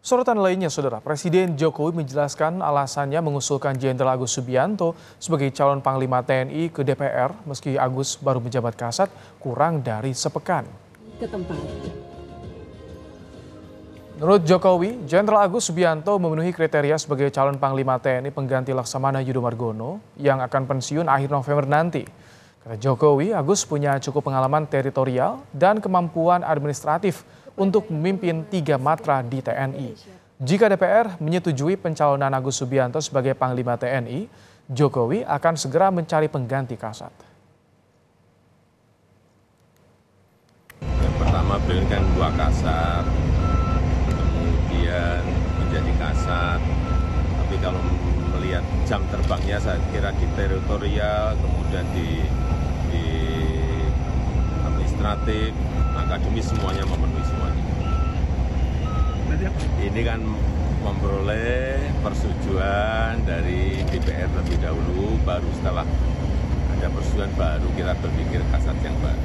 Sorotan lainnya, Saudara, Presiden Jokowi menjelaskan alasannya mengusulkan Jenderal Agus Subianto sebagai calon Panglima TNI ke DPR meski Agus baru menjabat Kasat kurang dari sepekan. Menurut Jokowi, Jenderal Agus Subianto memenuhi kriteria sebagai calon Panglima TNI pengganti Laksamana Yudho Margono yang akan pensiun akhir November nanti. Kata Jokowi, Agus punya cukup pengalaman teritorial dan kemampuan administratif untuk memimpin 3 matra di TNI. Jika DPR menyetujui pencalonan Agus Subianto sebagai Panglima TNI, Jokowi akan segera mencari pengganti Kasat. Yang pertama beliau kan 2 Kasat, kemudian menjadi Kasat. Tapi kalau melihat jam terbangnya saya kira di teritorial, kemudian di administratif, akademis semuanya memenuhi semuanya. Ini kan memperoleh persetujuan dari DPR terlebih dahulu, baru setelah ada persetujuan baru kita berpikir Kasat yang baru.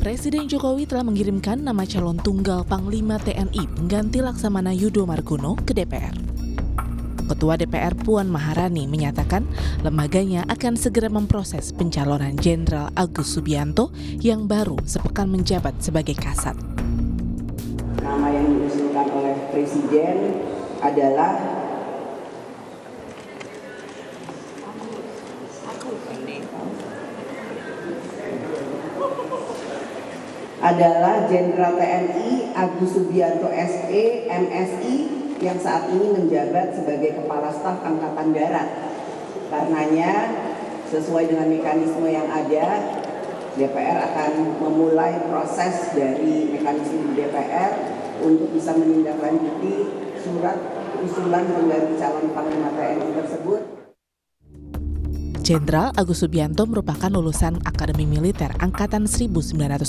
Presiden Jokowi telah mengirimkan nama calon tunggal Panglima TNI pengganti Laksamana Yudho Margono ke DPR. Ketua DPR Puan Maharani menyatakan lembaganya akan segera memproses pencalonan Jenderal Agus Subianto yang baru sepekan menjabat sebagai Kasat. Nama yang diusulkan oleh Presiden adalah Jenderal TNI Agus Subianto SE, MSI, yang saat ini menjabat sebagai Kepala Staf Angkatan Darat. Karenanya, sesuai dengan mekanisme yang ada, DPR akan memulai proses dari mekanisme di DPR untuk bisa menindaklanjuti surat usulan pengganti calon Panglima TNI tersebut. Jenderal Agus Subianto merupakan lulusan Akademi Militer Angkatan 1991.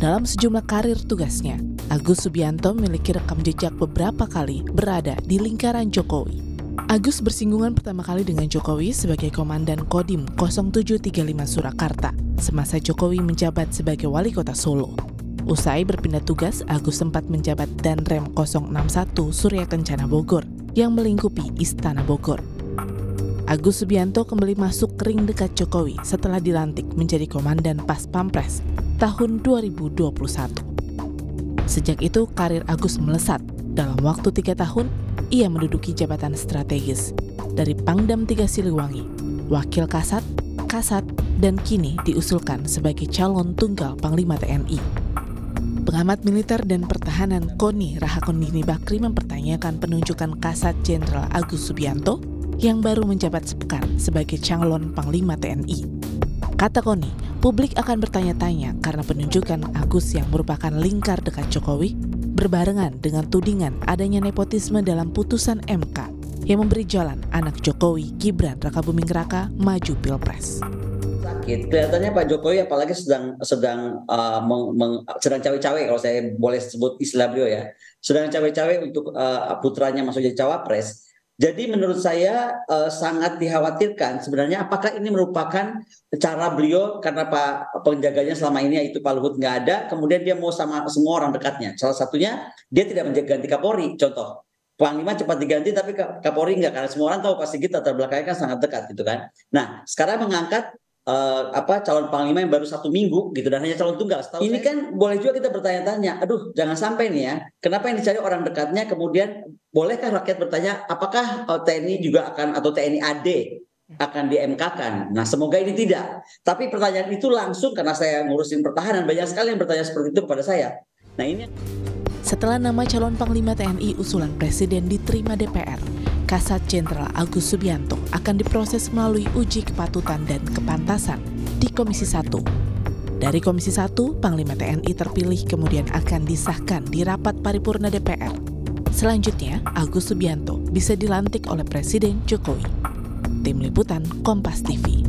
Dalam sejumlah karir tugasnya, Agus Subianto memiliki rekam jejak beberapa kali berada di lingkaran Jokowi. Agus bersinggungan pertama kali dengan Jokowi sebagai Komandan Kodim 0735 Surakarta semasa Jokowi menjabat sebagai Wali Kota Solo. Usai berpindah tugas, Agus sempat menjabat Danrem 061 Surya Kencana Bogor yang melingkupi Istana Bogor. Agus Subianto kembali masuk ring dekat Jokowi setelah dilantik menjadi Komandan Pas Pampres tahun 2021. Sejak itu, karir Agus melesat. Dalam waktu 3 tahun, ia menduduki jabatan strategis dari Pangdam 3 Siliwangi, Wakil Kasat, Kasat, dan kini diusulkan sebagai calon tunggal Panglima TNI. Pengamat militer dan pertahanan KONI Rahakundini Bakri mempertanyakan penunjukan Kasat Jenderal Agus Subianto yang baru menjabat sepekan sebagai calon Panglima TNI. Kata KONI, publik akan bertanya-tanya karena penunjukan Agus yang merupakan lingkar dekat Jokowi berbarengan dengan tudingan adanya nepotisme dalam putusan MK yang memberi jalan anak Jokowi, Gibran Rakabuming Raka, maju Pilpres. Kelihatannya Pak Jokowi apalagi sedang cawe-cawe, kalau saya boleh sebut istilah beliau ya, sedang cawe-cawe untuk putranya masuk jadi cawapres. Jadi menurut saya sangat dikhawatirkan sebenarnya apakah ini merupakan cara beliau karena Pak penjaganya selama ini yaitu Pak Luhut nggak ada, kemudian dia mau sama semua orang dekatnya. Salah satunya dia tidak ganti Kapolri, contoh. Panglima cepat diganti tapi Kapolri nggak, karena semua orang tahu pasti kita terbelakangnya kan sangat dekat gitu kan. Nah sekarang mengangkat calon Panglima yang baru 1 minggu gitu dan hanya calon tunggal. Ini kan boleh juga kita bertanya-tanya, aduh jangan sampai nih ya, kenapa yang dicari orang dekatnya, kemudian bolehkah rakyat bertanya apakah TNI juga akan atau TNI AD akan di-MK-kan? Nah semoga ini tidak. Tapi pertanyaan itu langsung karena saya ngurusin pertahanan, banyak sekali yang bertanya seperti itu kepada saya. Nah ini. Setelah nama calon Panglima TNI usulan Presiden diterima DPR, Kasat Jenderal Agus Subianto akan diproses melalui uji kepatutan dan kepantasan di Komisi 1. Dari Komisi 1, Panglima TNI terpilih kemudian akan disahkan di rapat paripurna DPR. Selanjutnya, Agus Subianto bisa dilantik oleh Presiden Jokowi. Tim Liputan Kompas TV.